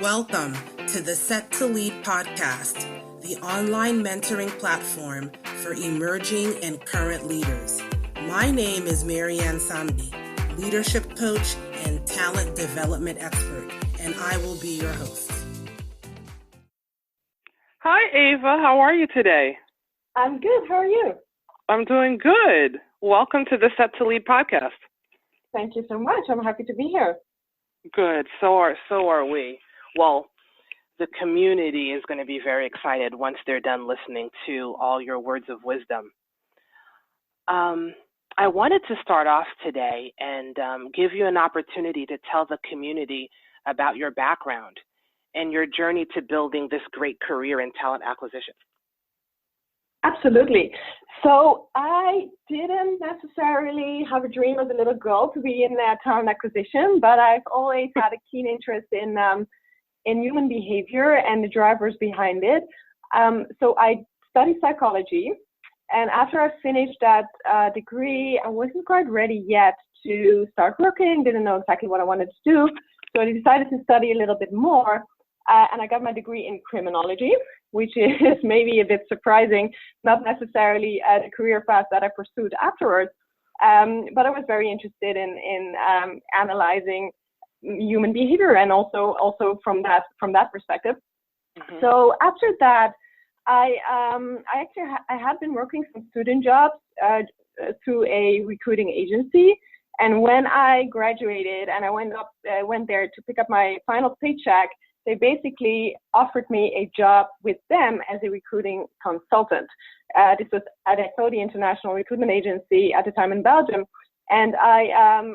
Welcome to the Set to Lead podcast, the online mentoring platform for emerging and current leaders. My name is Marianne Samdi, leadership coach and talent development expert, and I will be your host. Hi, Ava. How are you today? I'm good. How are you? I'm doing good. Welcome to the Set to Lead podcast. Thank you so much. I'm happy to be here. Good. So are we. Well, the community is going to be very excited once they're done listening to all your words of wisdom. I wanted to start off today and give you an opportunity to tell the community about your background and your journey to building this great career in talent acquisition. Absolutely. So I didn't necessarily have a dream as a little girl to be in talent acquisition, but I've always had a keen interest in human behavior and the drivers behind it. So I studied psychology, and after I finished that degree, I wasn't quite ready yet to start working, didn't know exactly what I wanted to do, so I decided to study a little bit more, and I got my degree in criminology, which is maybe a bit surprising, not necessarily the career path that I pursued afterwards, but I was very interested in analyzing human behavior and also from that perspective. Mm-hmm. So after that, I had been working some student jobs through a recruiting agency, and when I graduated and I went there to pick up my final paycheck, they basically offered me a job with them as a recruiting consultant. This was at the International Recruitment Agency at the time in Belgium. And I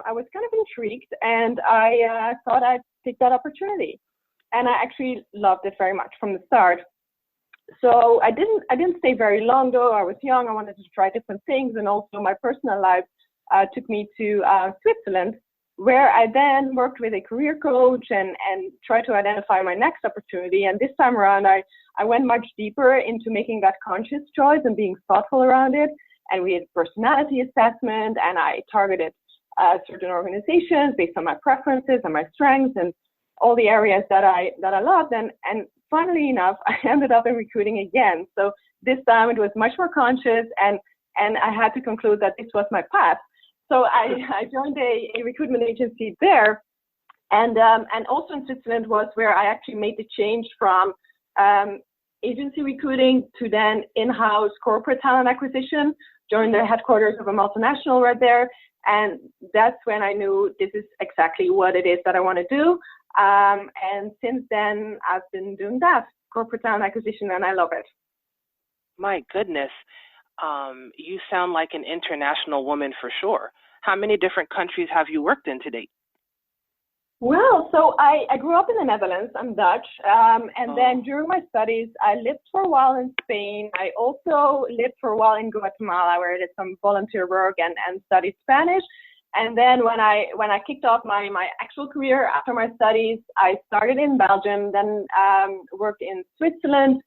was kind of intrigued, and I thought I'd take that opportunity. And I actually loved it very much from the start. So I didn't stay very long though. I was young. I wanted to try different things, and also my personal life took me to Switzerland, where I then worked with a career coach and tried to identify my next opportunity. And this time around, I went much deeper into making that conscious choice and being thoughtful around it. And we had personality assessment, and I targeted certain organizations based on my preferences and my strengths and all the areas that I loved. And funnily enough, I ended up in recruiting again. So this time it was much more conscious, and I had to conclude that this was my path. So I joined a recruitment agency there, and also in Switzerland was where I actually made the change from agency recruiting to then in-house corporate talent acquisition, joined the headquarters of a multinational right there. And that's when I knew this is exactly what it is that I want to do. And since then, I've been doing that, corporate talent acquisition, and I love it. My goodness. You sound like an international woman for sure. How many different countries have you worked in to date? Well, so I grew up in the Netherlands. I'm Dutch. Then during my studies, I lived for a while in Spain. I also lived for a while in Guatemala, where I did some volunteer work and studied Spanish. And then when I kicked off my actual career after my studies, I started in Belgium, then worked in Switzerland,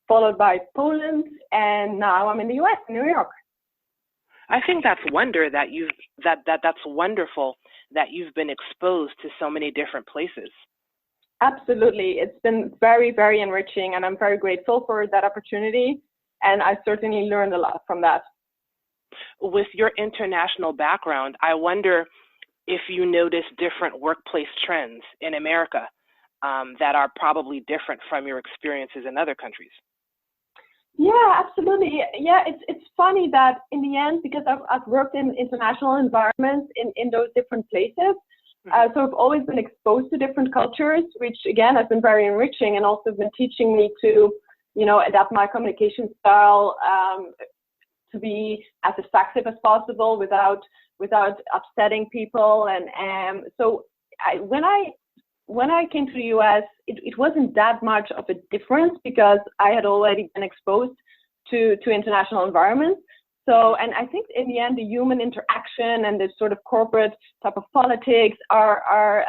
followed by Poland, and now I'm in the US, in New York. I think that's that's wonderful that you've been exposed to so many different places. Absolutely. It's been very, very enriching, and I'm very grateful for that opportunity, and I certainly learned a lot from that. With your international background, I wonder if you notice different workplace trends in America that are probably different from your experiences in other countries. Yeah, absolutely. Yeah, it's funny that in the end, because I've worked in international environments in those different places, so I've always been exposed to different cultures, which again has been very enriching and also been teaching me to, adapt my communication style to be as effective as possible without upsetting people. And so when I came to the US, it wasn't that much of a difference because I had already been exposed to international environments. So, and I think in the end, the human interaction and the sort of corporate type of politics are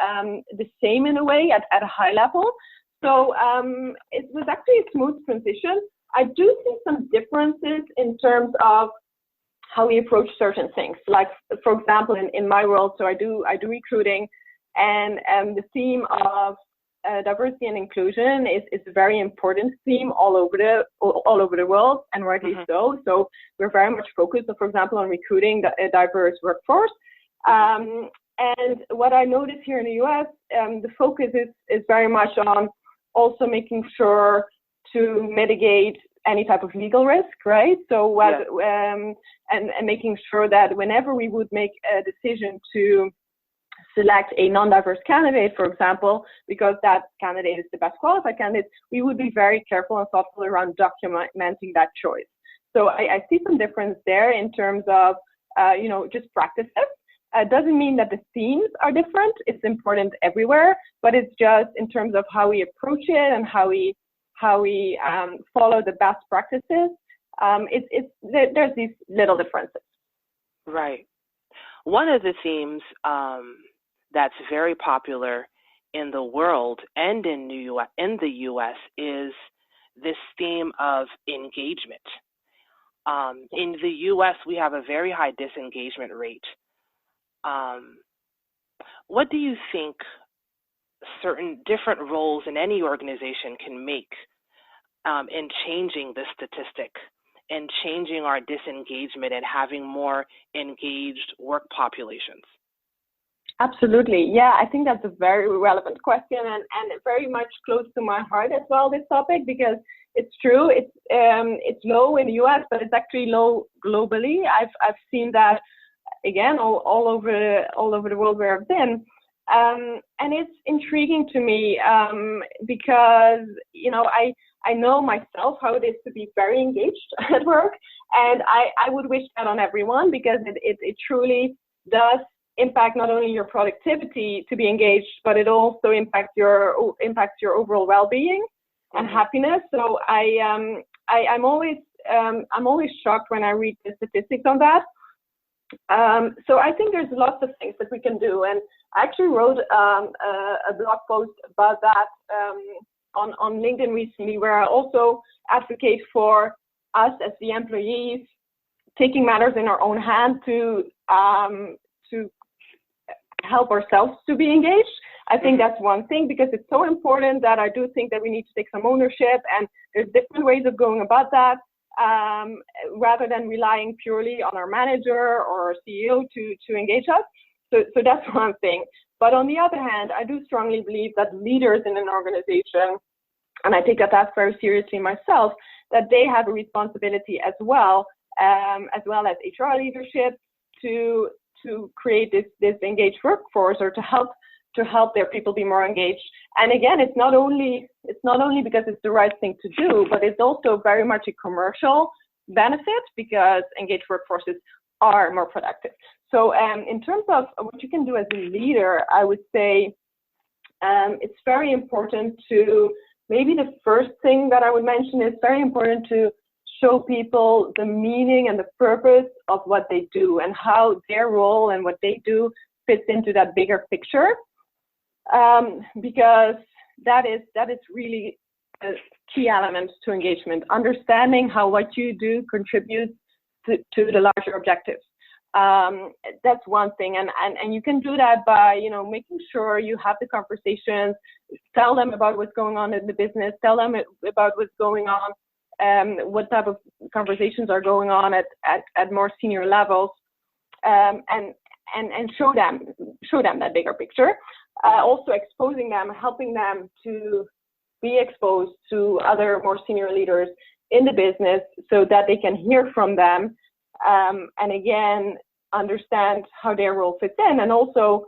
the same in a way at a high level. So it was actually a smooth transition. I do see some differences in terms of how we approach certain things. Like, for example, in my role, so I do recruiting, and the theme of diversity and inclusion is a very important theme all over the world, and rightly so. So we're very much focused, for example, on recruiting a diverse workforce. And what I notice here in the US, the focus is very much on also making sure to mitigate any type of legal risk, right? So and making sure that whenever we would make a decision to select a non-diverse candidate, for example, because that candidate is the best qualified candidate, we would be very careful and thoughtful around documenting that choice. So I see some difference there in terms of, just practices. Doesn't mean that the themes are different. It's important everywhere, but it's just in terms of how we approach it and how we follow the best practices. There's these little differences. Right. One of the themes that's very popular in the world and in the U.S. is this theme of engagement. In the U.S., we have a very high disengagement rate. What do you think certain different roles in any organization can make in changing this statistic and changing our disengagement and having more engaged work populations? Absolutely. Yeah, I think that's a very relevant question and very much close to my heart as well, this topic, because it's true, it's low in the US, but it's actually low globally. I've seen that again all over the world where I've been. And it's intriguing to me because, I know myself how it is to be very engaged at work, and I would wish that on everyone, because it truly does impact not only your productivity to be engaged, but it also impacts your overall well-being and happiness. So I'm always shocked when I read the statistics on that. So I think there's lots of things that we can do, and I actually wrote a blog post about that on LinkedIn recently, where I also advocate for us as the employees taking matters in our own hand to help ourselves to be engaged. I think that's one thing, because it's so important that I do think that we need to take some ownership, and there's different ways of going about that. Rather than relying purely on our manager or our CEO to engage us. So that's one thing. But on the other hand, I do strongly believe that leaders in an organization, and I take that very seriously myself, that they have a responsibility as well as HR leadership to create this engaged workforce, or to help their people be more engaged. And again, it's not only because it's the right thing to do, but it's also very much a commercial benefit, because engaged workforces are more productive. So in terms of what you can do as a leader, I would say it's very important to, maybe the first thing that I would mention is very important to show people the meaning and the purpose of what they do, and how their role and what they do fits into that bigger picture. Because that is really a key element to engagement, understanding how what you do contributes to the larger objectives. That's one thing, and you can do that by making sure you have the conversations, tell them about what's going on in the business, tell them about what's going on, what type of conversations are going on at more senior levels, and show them that bigger picture. Also exposing them, helping them to be exposed to other more senior leaders in the business, so that they can hear from them, and again understand how their role fits in, and also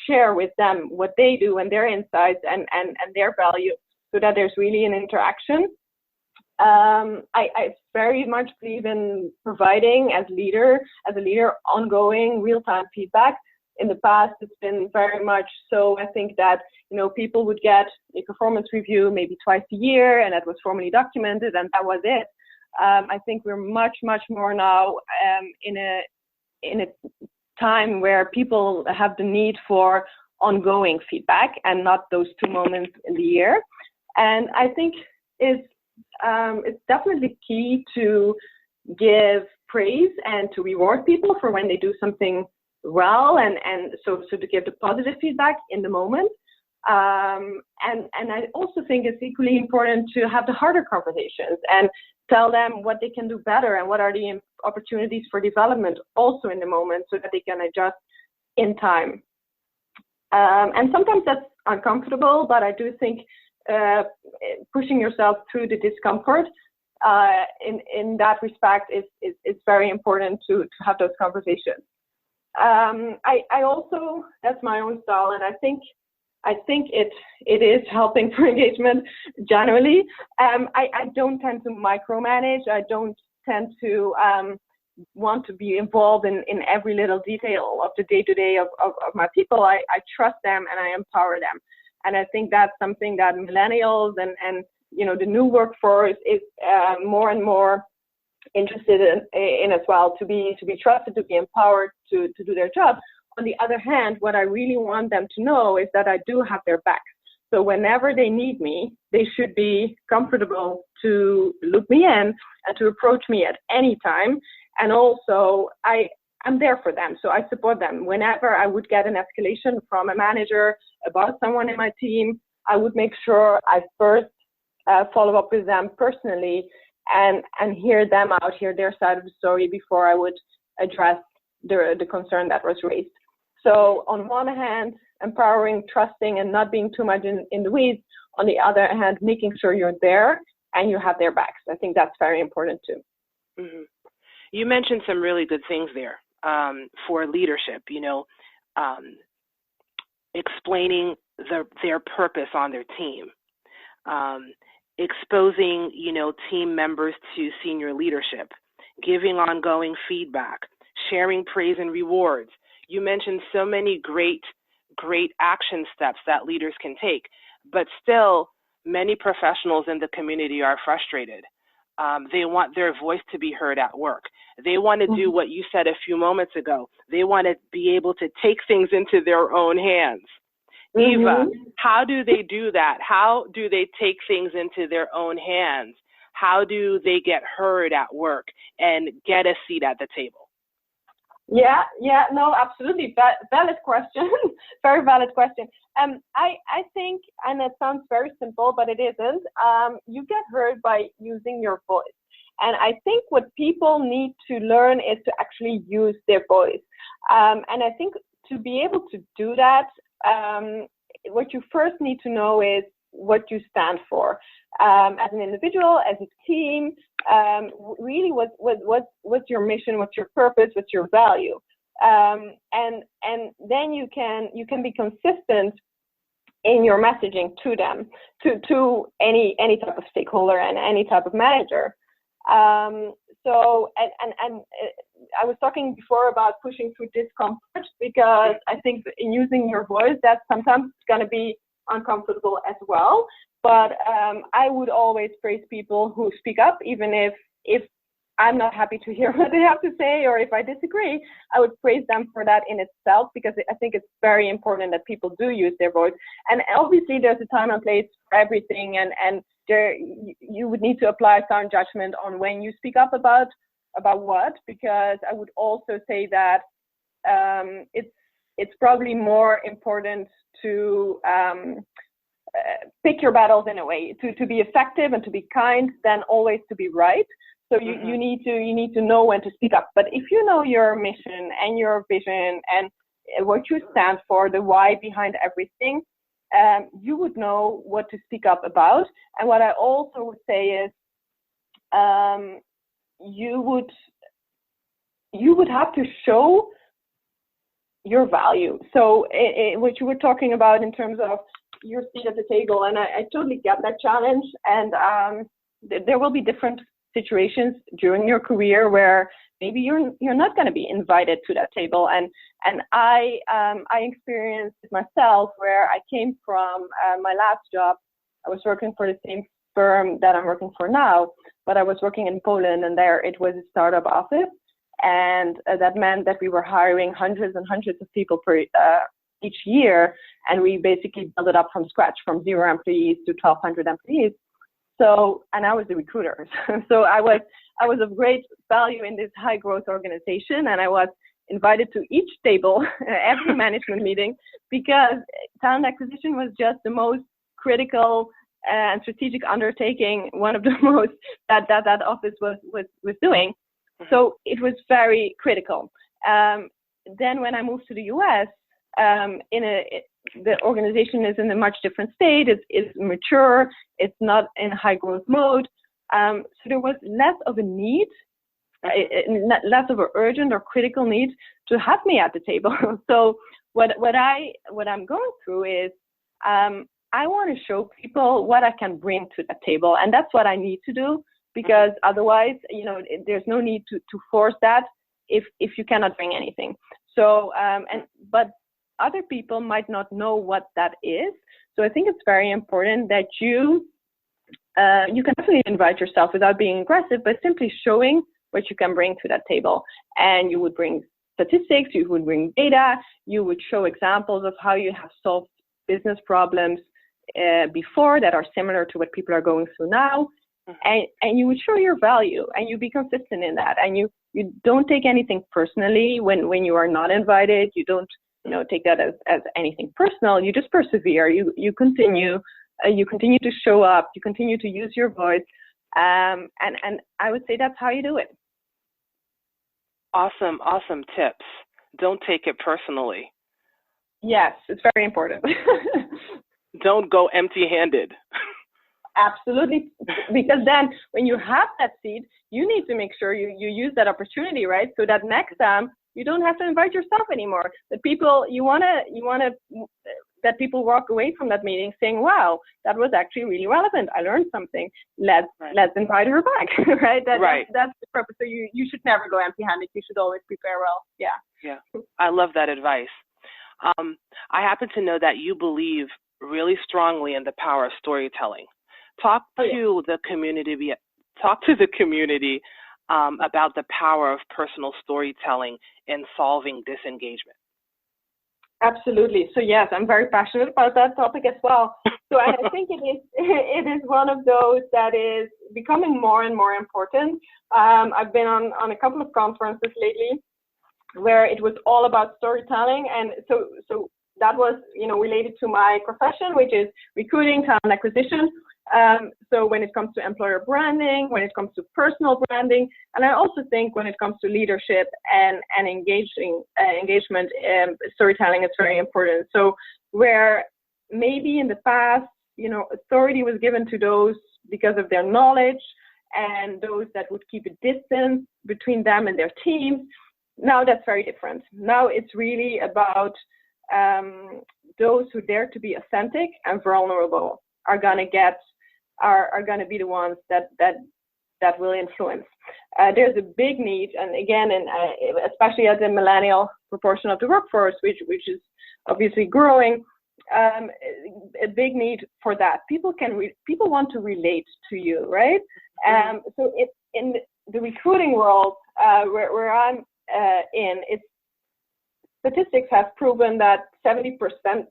share with them what they do and their insights and their value, so that there's really an interaction. I very much believe in providing as a leader ongoing real-time feedback. In the past, it's been very much so. I think that people would get a performance review maybe twice a year, and that was formally documented, and that was it. I think we're much more now in a time where people have the need for ongoing feedback, and not those 2 moments in the year. And I think it's definitely key to give praise and to reward people for when they do something well, and so to give the positive feedback in the moment. And I also think it's equally important to have the harder conversations and tell them what they can do better and what are the opportunities for development also in the moment so that they can adjust in time. And sometimes that's uncomfortable, but I do think pushing yourself through the discomfort in that respect is very important to have those conversations. I also, that's my own style, and I think it is helping for engagement generally. I don't tend to micromanage. I don't tend to want to be involved in every little detail of the day-to-day of my people. I trust them and I empower them. And I think that's something that millennials and the new workforce is more and more interested in as well, to be trusted, to be empowered to do their job. On the other hand, what I really want them to know is that I do have their back. So whenever they need me, they should be comfortable to look me in and to approach me at any time. And also, I'm there for them. So I support them. Whenever I would get an escalation from a manager about someone in my team, I would make sure I first follow up with them personally and hear them out, hear their side of the story before I would address the concern that was raised. So on one hand, empowering, trusting, and not being too much in the weeds. On the other hand, making sure you're there and you have their backs. I think that's very important too. Mm-hmm. You mentioned some really good things there for leadership, explaining their purpose on their team, exposing, team members to senior leadership, giving ongoing feedback, sharing praise and rewards. You mentioned so many great action steps that leaders can take, but still many professionals in the community are frustrated. They want their voice to be heard at work. They want to do what you said a few moments ago. They want to be able to take things into their own hands. Eva, how do they do that? How do they take things into their own hands? How do they get heard at work and get a seat at the table? Yeah, no, absolutely. Valid question. Very valid question. I think, and it sounds very simple, but it isn't. You get heard by using your voice. And I think what people need to learn is to actually use their voice. And I think to be able to do that, what you first need to know is what you stand for. As an individual, as a team, really what's your mission, what's your purpose, what's your value, and then you can be consistent in your messaging to them, to any type of stakeholder and any type of manager. So I was talking before about pushing through discomfort, because I think in using your voice, that's sometimes going to be uncomfortable as well. But I would always praise people who speak up, even if I'm not happy to hear what they have to say, or if I disagree, I would praise them for that in itself, because I think it's very important that people do use their voice. And obviously there's a time and place for everything, and there you would need to apply sound judgment on when you speak up about what, because I would also say that it's probably more important to pick your battles in a way, to be effective and to be kind than always to be right. So you need to know when to speak up. But if you know your mission and your vision and what you stand for, the why behind everything, you would know what to speak up about. And what I also would say is, you would have to show your value. So what you were talking about in terms of your seat at the table, and I totally get that challenge. And there will be different situations during your career where maybe you're not going to be invited to that table. And I experienced it myself, where I came from my last job. I was working for the same firm that I'm working for now, but I was working in Poland, and there it was a startup office. And that meant that we were hiring hundreds and hundreds of people each year. And we basically built it up from scratch, from 0 employees to 1,200 employees. So, and I was the recruiter. So I was of great value in this high growth organization, and I was invited to each table, every management meeting, because talent acquisition was just the most critical and strategic undertaking, one of the most that office was doing. So it was very critical. Then when I moved to the US, the organization is in a much different state. It's mature. It's not in high growth mode. So there was less of a need, less of an urgent or critical need to have me at the table. So what I'm going through is I want to show people what I can bring to the table, and that's what I need to do, because otherwise, there's no need to force that if you cannot bring anything. So but other people might not know what that is. So I think it's very important that you can definitely invite yourself without being aggressive, but simply showing what you can bring to that table. And you would bring statistics, you would bring data, you would show examples of how you have solved business problems before that are similar to what people are going through now. And you would show your value, and you be consistent in that. And you don't take anything personally when you are not invited. You don't take that as anything personal. You just persevere. You continue to show up. You continue to use your voice. And I would say that's how you do it. Awesome tips. Don't take it personally. Yes, it's very important. Don't go empty-handed. Absolutely, because then when you have that seat, you need to make sure you use that opportunity, right? So that next time you don't have to invite yourself anymore. That people that people walk away from that meeting saying, "Wow, that was actually really relevant. I learned something. Let's invite her back." Right? That's the purpose. So you should never go empty-handed. You should always prepare well. Yeah. I love that advice. I happen to know that you believe really strongly in the power of storytelling. Talk to the community about the power of personal storytelling in solving disengagement. Absolutely. So yes, I'm very passionate about that topic as well. So I think it is one of those that is becoming more and more important. I've been on a couple of conferences lately where it was all about storytelling, and so that was related to my profession, which is recruiting, talent acquisition. So when it comes to employer branding, when it comes to personal branding, and I also think when it comes to leadership and engagement, storytelling is very important. So where maybe in the past, authority was given to those because of their knowledge and those that would keep a distance between them and their teams, now that's very different. Now it's really about those who dare to be authentic and vulnerable are gonna be the ones that will influence. There's a big need, and again, especially at the millennial proportion of the workforce, which is obviously growing, a big need for that. People want to relate to you, right? So in the recruiting world, where I'm in, statistics have proven that 75%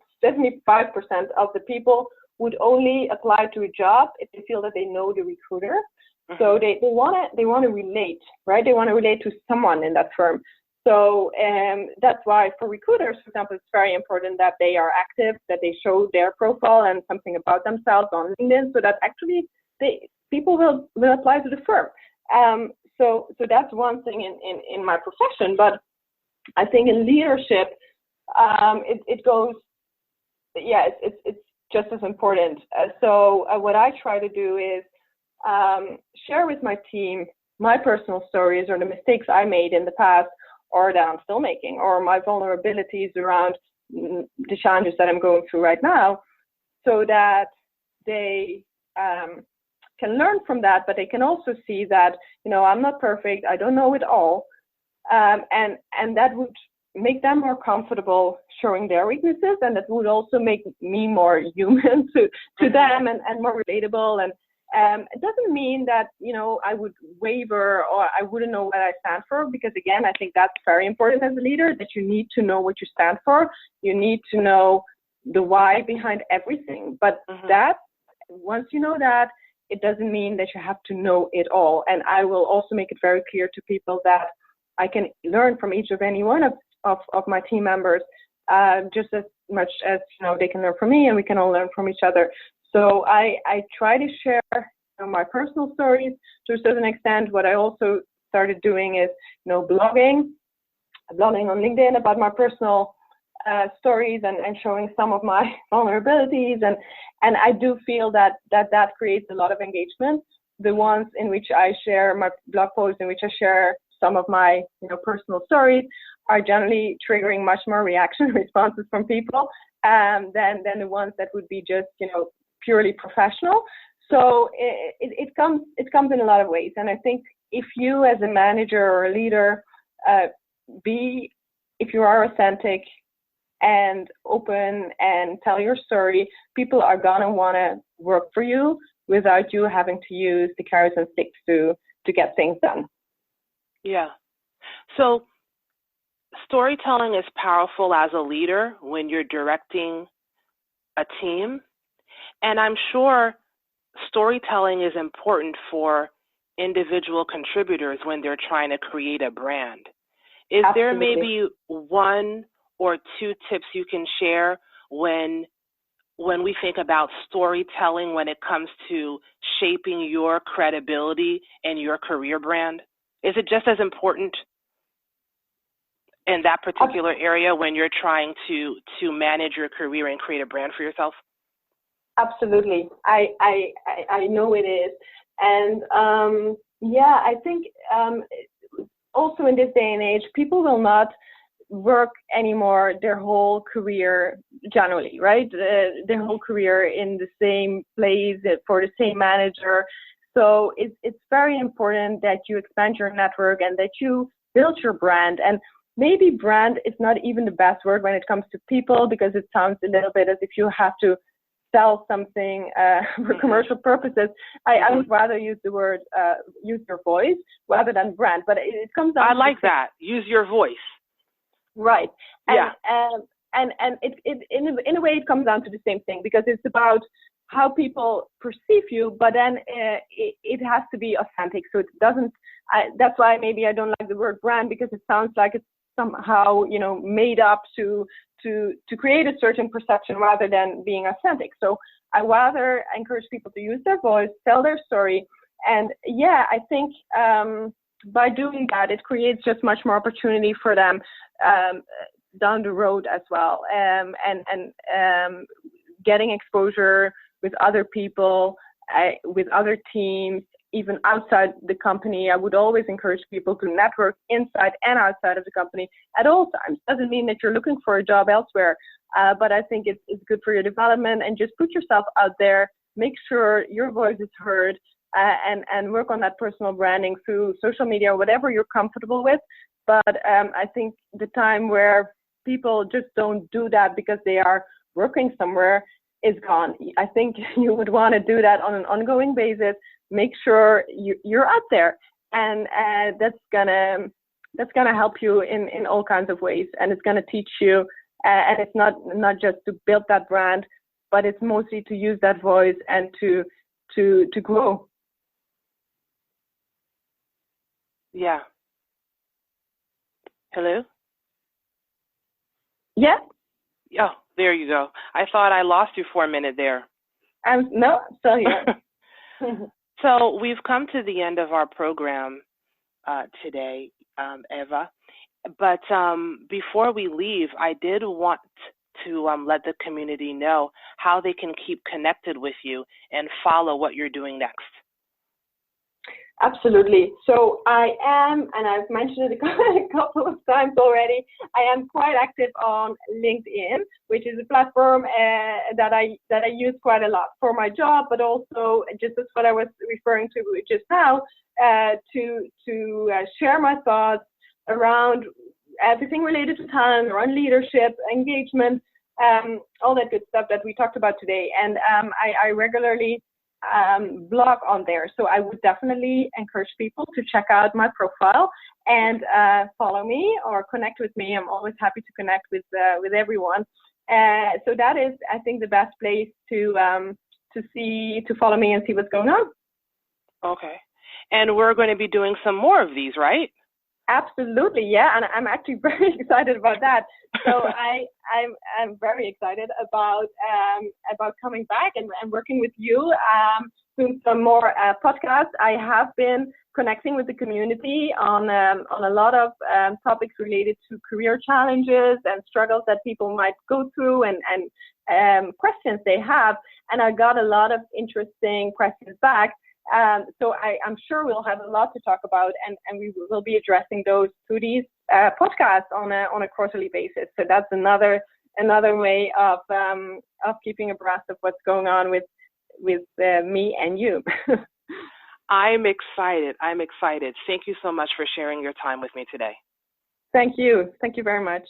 of the people would only apply to a job if they feel that they know the recruiter. So they want to relate, right? They want to relate to someone in that firm. So that's why for recruiters, for example, it's very important that they are active, that they show their profile and something about themselves on LinkedIn, so that actually people will apply to the firm. So that's one thing in my profession. But I think in leadership, it goes, it's just as important. So what I try to do is share with my team my personal stories or the mistakes I made in the past or that I'm still making, or my vulnerabilities around the challenges that I'm going through right now, so that they can learn from that, but they can also see that, I'm not perfect, I don't know it all, and that would make them more comfortable showing their weaknesses, and that would also make me more human to them and more relatable. And it doesn't mean that, I would waver or I wouldn't know what I stand for, because again, I think that's very important as a leader, that you need to know what you stand for. You need to know the why behind everything. But that, once you know that, it doesn't mean that you have to know it all. And I will also make it very clear to people that I can learn from each of any one of my team members, just as much as they can learn from me, and we can all learn from each other. So I try to share my personal stories to a certain extent. What I also started doing is blogging on LinkedIn about my personal stories and showing some of my vulnerabilities, and I do feel that creates a lot of engagement. The ones in which I share my blog posts, in which I share some of my personal stories, are generally triggering much more responses from people than the ones that would be just purely professional. So it comes in a lot of ways, and I think if you as a manager or a leader if you are authentic and open and tell your story, people are gonna want to work for you without you having to use the carrots and sticks to get things done. Yeah. So storytelling is powerful as a leader when you're directing a team. And I'm sure storytelling is important for individual contributors when they're trying to create a brand. Is Absolutely. there maybe one or two tips you can share when we think about storytelling when it comes to shaping your credibility and your career brand? Is it just as important in that particular area when you're trying to manage your career and create a brand for yourself? Absolutely. I know it is. And I think also in this day and age, people will not work anymore their whole career generally, right? Their whole career in the same place for the same manager. So it's very important that you expand your network and that you build your brand. And maybe brand is not even the best word when it comes to people, because it sounds a little bit as if you have to sell something for commercial purposes. I would rather use the word, use your voice rather than brand. But it comes down I like that. Use your voice. Right. And, yeah. And it in a way it comes down to the same thing, because it's about how people perceive you, but then it has to be authentic. So it doesn't. That's why maybe I don't like the word brand, because it sounds like it's somehow made up to create a certain perception rather than being authentic. So I rather encourage people to use their voice, tell their story, and I think by doing that, it creates just much more opportunity for them down the road as well, and getting exposure with other people, with other teams, even outside the company. I would always encourage people to network inside and outside of the company at all times. Doesn't mean that you're looking for a job elsewhere, but I think it's good for your development, and just put yourself out there, make sure your voice is heard, and work on that personal branding through social media, whatever you're comfortable with. But I think the time where people just don't do that because they are working somewhere is gone. I think you would want to do that on an ongoing basis. Make sure you're out there, and that's gonna help you in all kinds of ways, and it's gonna teach you. And it's not just to build that brand, but it's mostly to use that voice and to grow. Yeah. Hello? Yeah. Oh, there you go. I thought I lost you for a minute there. No, I'm still here. So we've come to the end of our program today, Eva. But before we leave, I did want to let the community know how they can keep connected with you and follow what you're doing next. Absolutely. So I am, and I've mentioned it a couple of times already, I am quite active on LinkedIn, which is a platform that I use quite a lot for my job, but also, just as what I was referring to just now, to share my thoughts around everything related to talent, around leadership, engagement, all that good stuff that we talked about today. And I regularly blog on there. So I would definitely encourage people to check out my profile and follow me or connect with me. I'm always happy to connect with everyone. So that is, I think, the best place to follow me and see what's going on. Okay. And we're going to be doing some more of these, right? Absolutely, yeah, and I'm actually very excited about that. So I'm very excited about coming back and working with you, doing some more podcasts. I have been connecting with the community on a lot of topics related to career challenges and struggles that people might go through, and questions they have. And I got a lot of interesting questions back. So I'm sure we'll have a lot to talk about, and we will be addressing those through these podcasts on a quarterly basis. So that's another way of keeping abreast of what's going on with me and you. I'm excited. Thank you so much for sharing your time with me today. Thank you. Thank you very much.